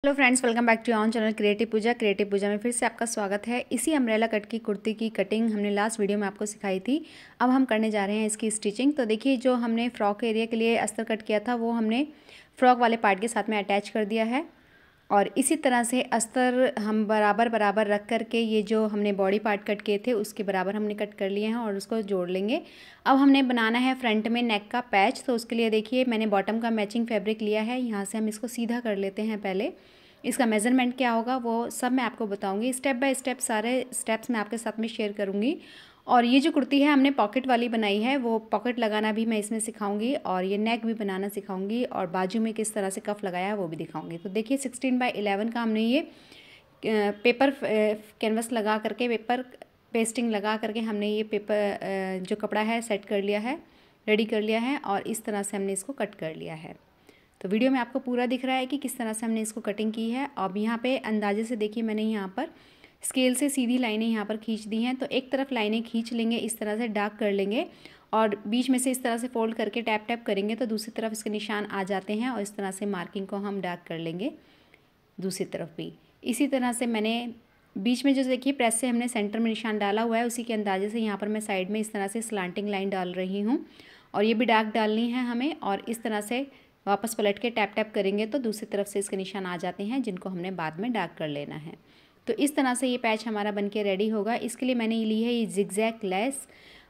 Hello friends, welcome back to on channel creative Puja. Creative Puja में फिर से आपका स्वागत है। इसी अम्ब्रेला कट की कुर्ती की कटिंग हमने लास्ट वीडियो में आपको सिखाई थी। अब हम करने जा रहे हैं इसकी स्टिचिंग। तो देखिए, जो हमने फ्रॉक एरिया के लिए अस्तर कट किया था वो हमने फ्रॉक वाले पार्ट के साथ में अटैच कर दिया है। और इसी तरह से अस्तर हम बराबर बराबर रख करके ये जो हमने बॉडी पार्ट कट किए थे उसके बराबर हमने कट कर लिए हैं और उसको जोड़ लेंगे। अब हमने बनाना है फ्रंट में नेक का पैच। तो उसके लिए देखिए, मैंने बॉटम का मैचिंग फैब्रिक लिया है। यहाँ से हम इसको सीधा कर लेते हैं। पहले इसका मेज़रमेंट क्या होगा वो सब मैं आपको बताऊंगी। स्टेप बाय स्टेप सारे स्टेप्स मैं आपके साथ में शेयर करूंगी। और ये जो कुर्ती है हमने पॉकेट वाली बनाई है, वो पॉकेट लगाना भी मैं इसमें सिखाऊंगी और ये नेक भी बनाना सिखाऊंगी और बाजू में किस तरह से कफ लगाया है वो भी दिखाऊंगी। तो देखिए, 16x11 का हमने ये पेपर कैनवस लगा करके, पेपर पेस्टिंग लगा करके हमने ये पेपर जो कपड़ा है सेट कर लिया है, रेडी कर लिया है और इस तरह से हमने इसको कट कर लिया है। तो वीडियो में आपको पूरा दिख रहा है कि किस तरह से हमने इसको कटिंग की है। अब यहाँ पे अंदाजे से देखिए, मैंने यहाँ पर स्केल से सीधी लाइनें यहाँ पर खींच दी हैं। तो एक तरफ लाइनें खींच लेंगे, इस तरह से डार्क कर लेंगे और बीच में से इस तरह से फोल्ड करके टैप टैप करेंगे तो दूसरी तरफ इसके निशान आ जाते हैं और इस तरह से मार्किंग को हम डार्क कर लेंगे दूसरी तरफ भी। इसी तरह से मैंने बीच में जो देखिए प्रेस से हमने सेंटर में निशान डाला हुआ है, उसी के अंदाजे से यहाँ पर मैं साइड में इस तरह से स्लांटिंग लाइन डाल रही हूँ और ये भी डार्क डालनी है हमें। और इस तरह से वापस पलट के टैप टैप करेंगे तो दूसरी तरफ से इसके निशान आ जाते हैं, जिनको हमने बाद में डार्क कर लेना है। तो इस तरह से ये पैच हमारा बनके रेडी होगा। इसके लिए मैंने ली है ये जिगजैग लेस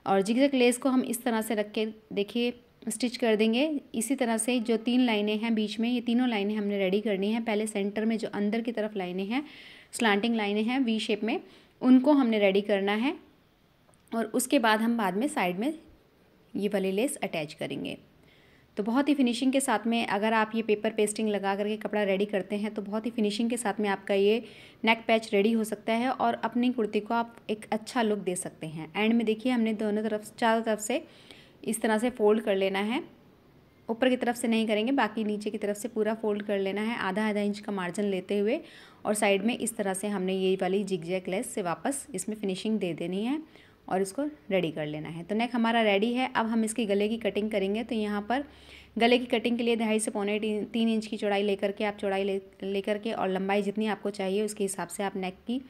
और जिगजैग लेस को हम इस तरह से रख के देखिए स्टिच कर देंगे। इसी तरह से जो 3 लाइनें हैं बीच में, ये तीनों लाइनें हमने रेडी करनी है। पहले सेंटर में जो अंदर की तरफ लाइनें हैं, स्लांटिंग लाइनें हैं वी शेप में, उनको हमने रेडी करना है और उसके बाद हम बाद में साइड में ये वाली लेस अटैच करेंगे। तो बहुत ही फिनिशिंग के साथ में अगर आप ये पेपर पेस्टिंग लगा करके कपड़ा रेडी करते हैं तो बहुत ही फिनिशिंग के साथ में आपका ये नेक पैच रेडी हो सकता है और अपनी कुर्ती को आप एक अच्छा लुक दे सकते हैं। एंड में देखिए, हमने दोनों तरफ चारों तरफ से इस तरह से फोल्ड कर लेना है। ऊपर की तरफ से नहीं करेंगे, बाकी नीचे की तरफ से पूरा फोल्ड कर लेना है, आधा आधा इंच का मार्जिन लेते हुए। और साइड में इस तरह से हमने ये वाली जिगजैग लेस से वापस इसमें फिनिशिंग दे देनी है और इसको रेडी कर लेना है। तो नेक हमारा रेडी है। अब हम इसकी गले की कटिंग करेंगे। तो यहाँ पर गले की कटिंग के लिए 2.5 से 3 इंच की चौड़ाई लेकर के आप चौड़ाई लेकर के और लंबाई जितनी आपको चाहिए उसके हिसाब से आप नेक की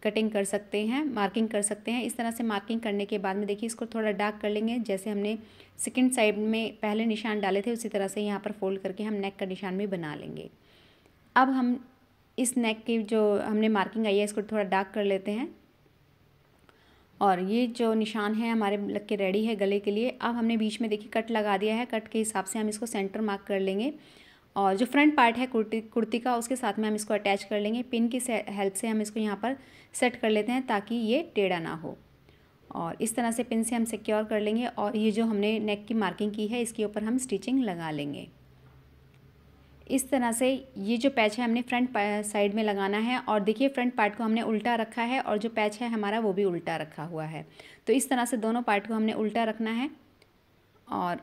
कटिंग कर सकते हैं, मार्किंग कर सकते हैं। इस तरह से मार्किंग करने के बाद में देखिए, इसको थोड़ा डार्क कर लेंगे। जैसे हमने सेकंड साइड में पहले निशान डाले थे उसी तरह से यहाँ पर फोल्ड करके हम नेक का निशान भी बना लेंगे। अब हम इस नेक की जो हमने मार्किंग आई है इसको थोड़ा डार्क कर लेते हैं और ये जो निशान है हमारे लग के रेडी है गले के लिए। अब हमने बीच में देखिए कट लगा दिया है, कट के हिसाब से हम इसको सेंटर मार्क कर लेंगे और जो फ्रंट पार्ट है कुर्ती का उसके साथ में हम इसको अटैच कर लेंगे। पिन की हेल्प से हम इसको यहाँ पर सेट कर लेते हैं ताकि ये टेढ़ा ना हो और इस तरह से पिन से हम सिक्योर कर लेंगे और ये जो हमने नेक की मार्किंग की है इसके ऊपर हम स्टिचिंग लगा लेंगे। इस तरह से ये जो पैच है हमने फ्रंट साइड में लगाना है और देखिए फ्रंट पार्ट को हमने उल्टा रखा है और जो पैच है हमारा वो भी उल्टा रखा हुआ है। तो इस तरह से दोनों पार्ट को हमने उल्टा रखना है और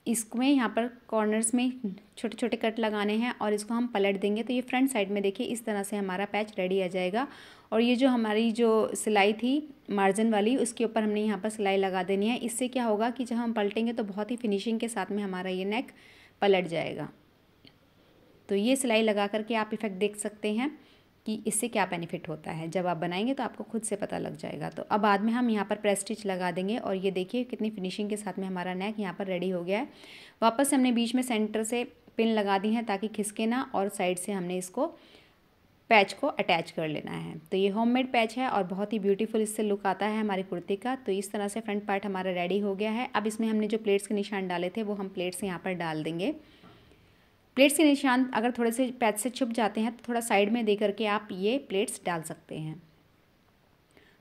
इसमें यहाँ पर कॉर्नर्स में छोटे छोटे कट लगाने हैं और इसको हम पलट देंगे। तो ये फ्रंट साइड में देखिए इस तरह से हमारा पैच रेडी आ जाएगा। और ये जो हमारी जो सिलाई थी मार्जिन वाली उसके ऊपर हमने यहाँ पर सिलाई लगा देनी है। इससे क्या होगा कि जब हम पलटेंगे तो बहुत ही फिनिशिंग के साथ में हमारा ये नेक पलट जाएगा। तो ये सिलाई लगा करके आप इफ़ेक्ट देख सकते हैं कि इससे क्या बेनिफिट होता है। जब आप बनाएंगे तो आपको खुद से पता लग जाएगा। तो अब बाद में हम यहाँ पर प्रेस स्टिच लगा देंगे और ये देखिए कितनी फिनिशिंग के साथ में हमारा नेक यहाँ पर रेडी हो गया है। वापस हमने बीच में सेंटर से पिन लगा दी है ताकि खिसके ना और साइड से हमने इसको पैच को अटैच कर लेना है। तो ये होममेड पैच है और बहुत ही ब्यूटीफुल इससे लुक आता है हमारी कुर्ती का। तो इस तरह से फ्रंट पार्ट हमारा रेडी हो गया है। अब इसमें हमने जो प्लेट्स के निशान डाले थे वो हम प्लेट्स यहाँ पर डाल देंगे। प्लेट्स के निशान अगर थोड़े से पैच से छुप जाते हैं तो थोड़ा साइड में दे करके आप ये प्लेट्स डाल सकते हैं।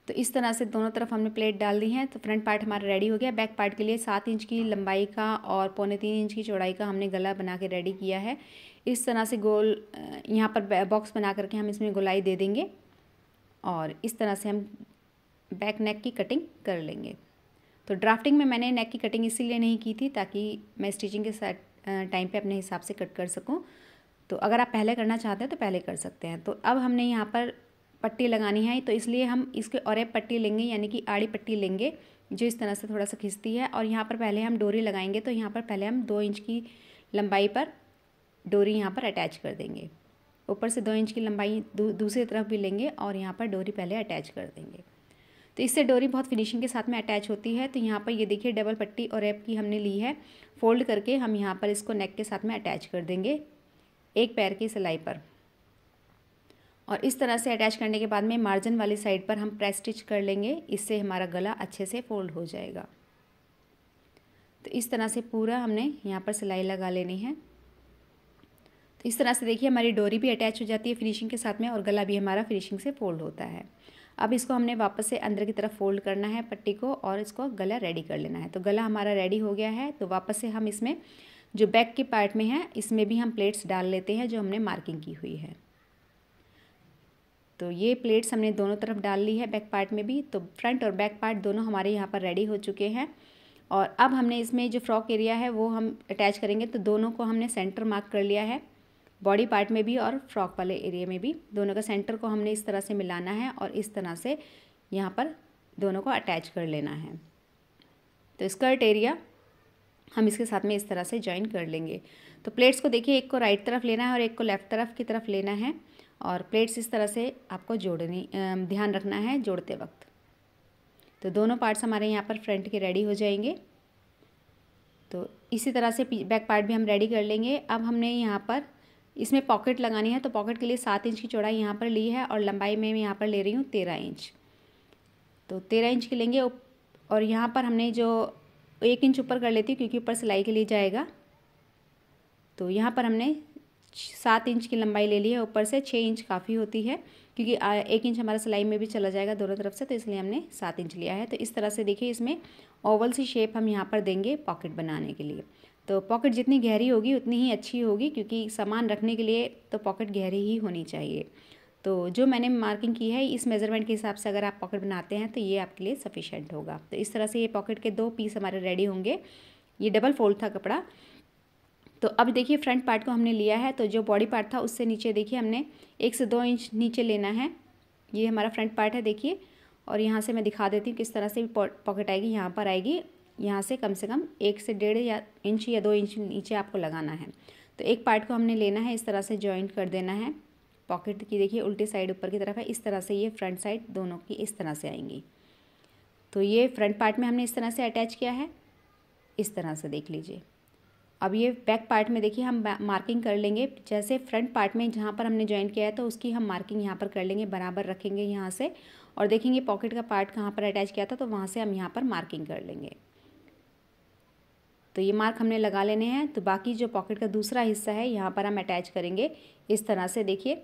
तो इस तरह से दोनों तरफ हमने प्लेट डाल दी है। तो फ्रंट पार्ट हमारा रेडी हो गया। बैक पार्ट के लिए 7 इंच की लंबाई का और 3.25 इंच की चौड़ाई का हमने गला बना के रेडी किया है। इस तरह से गोल यहाँ पर बॉक्स बना करके हम इसमें गोलाई दे देंगे और इस तरह से हम बैक नेक की कटिंग कर लेंगे। तो ड्राफ्टिंग में मैंने नेक की कटिंग इसीलिए नहीं की थी ताकि मैं स्टिचिंग के साथ टाइम पे अपने हिसाब से कट कर सकूं। तो अगर आप पहले करना चाहते हैं तो पहले कर सकते हैं। तो अब हमने यहाँ पर पट्टी लगानी है, तो इसलिए हम इसके और एक पट्टी लेंगे यानी कि आड़ी पट्टी लेंगे जो इस तरह से थोड़ा सा खिंचती है और यहाँ पर पहले हम डोरी लगाएंगे। तो यहाँ पर पहले हम 2 इंच की लंबाई पर डोरी यहाँ पर अटैच कर देंगे। ऊपर से 2 इंच की लंबाई दूसरी तरफ भी लेंगे और यहाँ पर डोरी पहले अटैच कर देंगे। तो इससे डोरी बहुत फिनिशिंग के साथ में अटैच होती है। तो यहाँ पर ये देखिए डबल पट्टी और रैप की हमने ली है, फोल्ड करके हम यहाँ पर इसको नेक के साथ में अटैच कर देंगे एक पैर की सिलाई पर। और इस तरह से अटैच करने के बाद में मार्जिन वाली साइड पर हम प्रेस स्टिच कर लेंगे, इससे हमारा गला अच्छे से फोल्ड हो जाएगा। तो इस तरह से पूरा हमने यहाँ पर सिलाई लगा लेनी है। तो इस तरह से देखिए हमारी डोरी भी अटैच हो जाती है फिनिशिंग के साथ में और गला भी हमारा फिनिशिंग से फोल्ड होता है। अब इसको हमने वापस से अंदर की तरफ फोल्ड करना है पट्टी को और इसको गला रेडी कर लेना है। तो गला हमारा रेडी हो गया है। तो वापस से हम इसमें जो बैक के पार्ट में है इसमें भी हम प्लेट्स डाल लेते हैं जो हमने मार्किंग की हुई है। तो ये प्लेट्स हमने दोनों तरफ डाल ली है बैक पार्ट में भी। तो फ्रंट और बैक पार्ट दोनों हमारे यहाँ पर रेडी हो चुके हैं। और अब हमने इसमें जो फ्रॉक एरिया है वो हम अटैच करेंगे। तो दोनों को हमने सेंटर मार्क कर लिया है, बॉडी पार्ट में भी और फ्रॉक वाले एरिया में भी। दोनों का सेंटर को हमने इस तरह से मिलाना है और इस तरह से यहाँ पर दोनों को अटैच कर लेना है। तो स्कर्ट एरिया हम इसके साथ में इस तरह से जॉइन कर लेंगे। तो प्लेट्स को देखिए, एक को राइट तरफ लेना है और एक को लेफ़्ट तरफ की तरफ लेना है और प्लेट्स इस तरह से आपको ध्यान रखना है जोड़ते वक्त। तो दोनों पार्ट्स हमारे यहाँ पर फ्रंट के रेडी हो जाएंगे। तो इसी तरह से बैक पार्ट भी हम रेडी कर लेंगे। अब हमने यहाँ पर इसमें पॉकेट लगानी है। तो पॉकेट के लिए 7 इंच की चौड़ाई यहाँ पर ली है और लंबाई में मैं यहाँ पर ले रही हूँ 13 इंच। तो 13 इंच की लेंगे और यहाँ पर हमने जो 1 इंच ऊपर कर लेती हूँ क्योंकि ऊपर सिलाई के लिए जाएगा। तो यहाँ पर हमने 7 इंच की लंबाई ले ली है, ऊपर से 6 इंच काफ़ी होती है क्योंकि 1 इंच हमारा सिलाई में भी चला जाएगा दोनों तरफ से, तो इसलिए हमने 7 इंच लिया है। तो इस तरह से देखिए इसमें ओवल सी शेप हम यहाँ पर देंगे पॉकेट बनाने के लिए। तो पॉकेट जितनी गहरी होगी उतनी ही अच्छी होगी क्योंकि सामान रखने के लिए तो पॉकेट गहरी ही होनी चाहिए। तो जो मैंने मार्किंग की है इस मेज़रमेंट के हिसाब से अगर आप पॉकेट बनाते हैं तो ये आपके लिए सफिशेंट होगा। तो इस तरह से ये पॉकेट के 2 पीस हमारे रेडी होंगे। ये डबल फोल्ड था कपड़ा। तो अब देखिए फ्रंट पार्ट को हमने लिया है। तो जो बॉडी पार्ट था उससे नीचे देखिए हमने 1 से 2 इंच नीचे लेना है। ये हमारा फ्रंट पार्ट है देखिए, और यहाँ से मैं दिखा देती हूँ किस तरह से पॉकेट आएगी। यहाँ पर आएगी, यहाँ से कम 1 से 1.5 इंच या 2 इंच नीचे आपको लगाना है। तो एक पार्ट को हमने लेना है, इस तरह से जॉइंट कर देना है। पॉकेट की देखिए उल्टी साइड ऊपर की तरफ है, इस तरह से ये फ्रंट साइड दोनों की इस तरह से आएंगी। तो ये फ्रंट पार्ट में हमने इस तरह से अटैच किया है, इस तरह से देख लीजिए। अब ये बैक पार्ट में देखिए हम मार्किंग कर लेंगे। जैसे फ्रंट पार्ट में जहाँ पर हमने जॉइन किया है तो उसकी हम मार्किंग यहाँ पर कर लेंगे, बराबर रखेंगे यहाँ से, और देखेंगे पॉकेट का पार्ट कहाँ पर अटैच किया था तो वहाँ से हम यहाँ पर मार्किंग कर लेंगे। तो ये मार्क हमने लगा लेने हैं। तो बाकी जो पॉकेट का दूसरा हिस्सा है यहाँ पर हम अटैच करेंगे इस तरह से। देखिए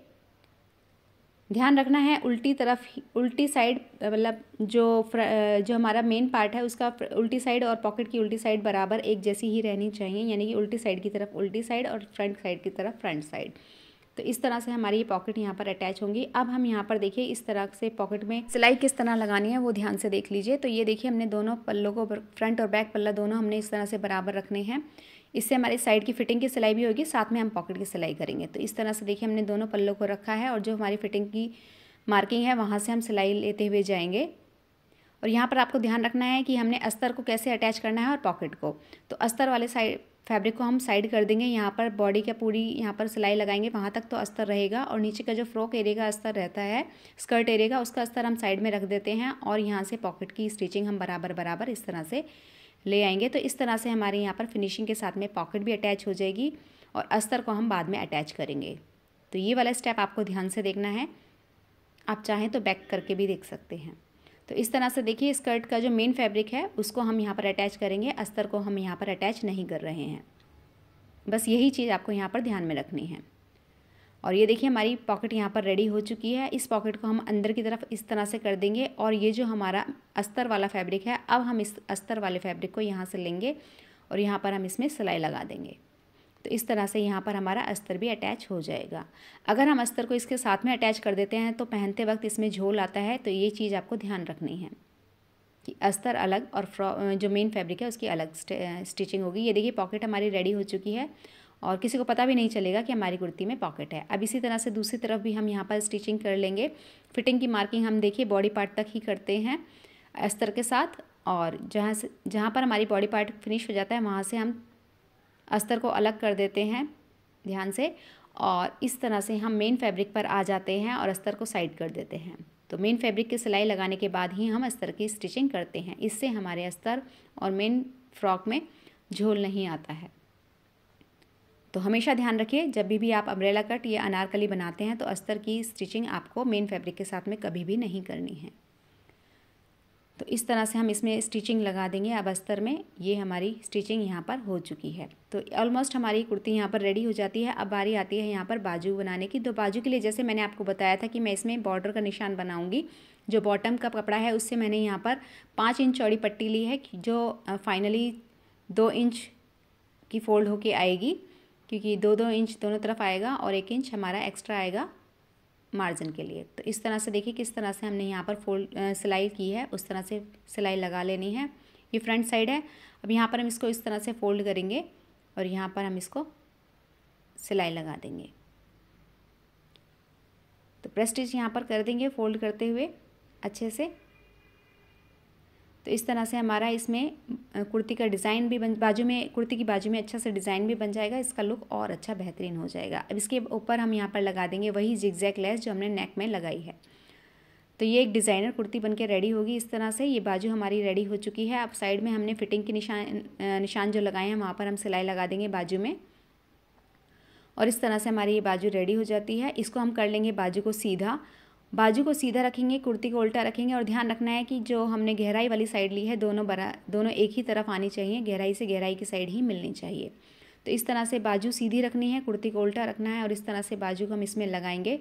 ध्यान रखना है उल्टी तरफ, उल्टी साइड, मतलब जो हमारा मेन पार्ट है उसका उल्टी साइड और पॉकेट की उल्टी साइड बराबर एक जैसी ही रहनी चाहिए, यानी कि उल्टी साइड की तरफ उल्टी साइड और फ्रंट साइड की तरफ फ्रंट साइड। तो इस तरह से हमारी ये पॉकेट यहाँ पर अटैच होंगी। अब हम यहाँ पर देखिए इस तरह से पॉकेट में सिलाई किस तरह लगानी है वो ध्यान से देख लीजिए। तो ये देखिए हमने दोनों पल्लों को, फ्रंट और बैक पल्ला दोनों हमने इस तरह से बराबर रखने हैं। इससे हमारी साइड की फिटिंग की सिलाई भी होगी, साथ में हम पॉकेट की सिलाई करेंगे। तो इस तरह से देखिए हमने दोनों पल्लों को रखा है और जो हमारी फिटिंग की मार्किंग है वहाँ से हम सिलाई लेते हुए जाएंगे। और यहाँ पर आपको ध्यान रखना है कि हमने अस्तर को कैसे अटैच करना है और पॉकेट को। तो अस्तर वाले साइड फैब्रिक को हम साइड कर देंगे, यहाँ पर बॉडी का पूरी यहाँ पर सिलाई लगाएंगे, वहाँ तक तो अस्तर रहेगा, और नीचे का जो फ्रॉक एरिया का अस्तर रहता है, स्कर्ट एरिया का, उसका अस्तर हम साइड में रख देते हैं और यहाँ से पॉकेट की स्टिचिंग हम बराबर इस तरह से ले आएंगे। तो इस तरह से हमारे यहाँ पर फिनिशिंग के साथ में पॉकेट भी अटैच हो जाएगी और अस्तर को हम बाद में अटैच करेंगे। तो ये वाला स्टेप आपको ध्यान से देखना है, आप चाहें तो बैक करके भी देख सकते हैं। तो इस तरह से देखिए स्कर्ट का जो मेन फैब्रिक है उसको हम यहाँ पर अटैच करेंगे, अस्तर को हम यहाँ पर अटैच नहीं कर रहे हैं। बस यही चीज़ आपको यहाँ पर ध्यान में रखनी है। और ये देखिए हमारी पॉकेट यहाँ पर रेडी हो चुकी है। इस पॉकेट को हम अंदर की तरफ इस तरह से कर देंगे और ये जो हमारा अस्तर वाला फैब्रिक है, अब हम इस अस्तर वाले फैब्रिक को यहाँ से लेंगे और यहाँ पर हम इसमें सिलाई लगा देंगे। तो इस तरह से यहाँ पर हमारा अस्तर भी अटैच हो जाएगा। अगर हम अस्तर को इसके साथ में अटैच कर देते हैं तो पहनते वक्त इसमें झोल आता है, तो ये चीज़ आपको ध्यान रखनी है कि अस्तर अलग और जो मेन फैब्रिक है उसकी अलग स्टिचिंग होगी। ये देखिए पॉकेट हमारी रेडी हो चुकी है और किसी को पता भी नहीं चलेगा कि हमारी कुर्ती में पॉकेट है। अब इसी तरह से दूसरी तरफ भी हम यहाँ पर स्टिचिंग कर लेंगे। फिटिंग की मार्किंग हम देखिए बॉडी पार्ट तक ही करते हैं अस्तर के साथ, और जहाँ पर हमारी बॉडी पार्ट फिनिश हो जाता है वहाँ से हम अस्तर को अलग कर देते हैं ध्यान से, और इस तरह से हम मेन फैब्रिक पर आ जाते हैं और अस्तर को साइड कर देते हैं। तो मेन फैब्रिक की सिलाई लगाने के बाद ही हम अस्तर की स्टिचिंग करते हैं। इससे हमारे अस्तर और मेन फ्रॉक में झोल नहीं आता है। तो हमेशा ध्यान रखिए, जब भी आप अम्ब्रेला कट या अनारकली बनाते हैं तो अस्तर की स्टिचिंग आपको मेन फैब्रिक के साथ में कभी भी नहीं करनी है। तो इस तरह से हम इसमें स्टिचिंग लगा देंगे। अब अस्तर में ये हमारी स्टिचिंग यहाँ पर हो चुकी है। तो ऑलमोस्ट हमारी कुर्ती यहाँ पर रेडी हो जाती है। अब बारी आती है यहाँ पर बाजू बनाने की। तो बाजू के लिए जैसे मैंने आपको बताया था कि मैं इसमें बॉर्डर का निशान बनाऊँगी। जो बॉटम का कपड़ा है उससे मैंने यहाँ पर 5 इंच चौड़ी पट्टी ली है, जो फाइनली 2 इंच की फोल्ड होके आएगी, क्योंकि 2-2 इंच दोनों तरफ आएगा और 1 इंच हमारा एक्स्ट्रा आएगा मार्जिन के लिए। तो इस तरह से देखिए किस तरह से हमने यहाँ पर सिलाई की है, उस तरह से सिलाई लगा लेनी है। ये फ्रंट साइड है। अब यहाँ पर हम इसको इस तरह से फोल्ड करेंगे और यहाँ पर हम इसको सिलाई लगा देंगे। तो प्रेस स्टिच यहाँ पर कर देंगे फोल्ड करते हुए अच्छे से। तो इस तरह से हमारा इसमें कुर्ती का डिज़ाइन भी बाजू में, कुर्ती की बाजू में अच्छा से डिज़ाइन भी बन जाएगा। इसका लुक और अच्छा बेहतरीन हो जाएगा। अब इसके ऊपर हम यहाँ पर लगा देंगे वही जिगजैग लेस जो हमने नेक में लगाई है। तो ये एक डिज़ाइनर कुर्ती बनके रेडी होगी इस तरह से। ये बाजू हमारी रेडी हो चुकी है। अब साइड में हमने फिटिंग के निशान जो लगाए हैं वहाँ पर हम सिलाई लगा देंगे बाजू में, और इस तरह से हमारी ये बाजू रेडी हो जाती है। इसको हम कर लेंगे बाजू को सीधा। बाजू को सीधा रखेंगे, कुर्ती को उल्टा रखेंगे, और ध्यान रखना है कि जो हमने गहराई वाली साइड ली है दोनों एक ही तरफ आनी चाहिए, गहराई से गहराई की साइड ही मिलनी चाहिए। तो इस तरह से बाजू सीधी रखनी है, कुर्ती को उल्टा रखना है, और इस तरह से बाजू को हम इसमें लगाएंगे।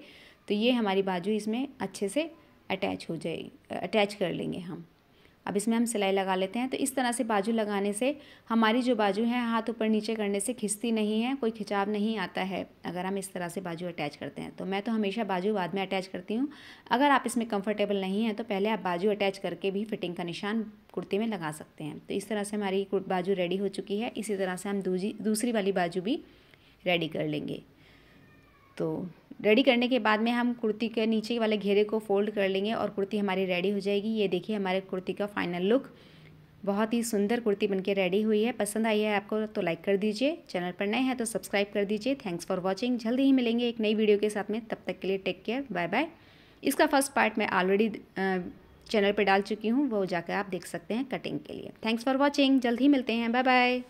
तो ये हमारी बाजू इसमें अच्छे से अटैच हो जाएगी, अटैच कर लेंगे हम। अब इसमें हम सिलाई लगा लेते हैं। तो इस तरह से बाजू लगाने से हमारी जो बाजू है हाथ ऊपर नीचे करने से खिंचती नहीं है, कोई खिंचाव नहीं आता है अगर हम इस तरह से बाजू अटैच करते हैं। तो मैं तो हमेशा बाजू बाद में अटैच करती हूँ। अगर आप इसमें कंफर्टेबल नहीं हैं तो पहले आप बाजू अटैच करके भी फिटिंग का निशान कुर्ती में लगा सकते हैं। तो इस तरह से हमारी बाजू रेडी हो चुकी है। इसी तरह से हम दूसरी वाली बाजू भी रेडी कर लेंगे। तो रेडी करने के बाद में हम कुर्ती के नीचे वाले घेरे को फोल्ड कर लेंगे और कुर्ती हमारी रेडी हो जाएगी। ये देखिए हमारे कुर्ती का फाइनल लुक। बहुत ही सुंदर कुर्ती बनके रेडी हुई है। पसंद आई है आपको तो लाइक कर दीजिए, चैनल पर नए हैं तो सब्सक्राइब कर दीजिए। Thanks for watching. जल्दी ही मिलेंगे एक नई वीडियो के साथ में, तब तक के लिए टेक केयर, बाय बाय। इसका फर्स्ट पार्ट मैं ऑलरेडी चैनल पर डाल चुकी हूँ, वो जाकर आप देख सकते हैं कटिंग के लिए। थैंक्स फॉर वॉचिंग, जल्द ही मिलते हैं, बाय बाय।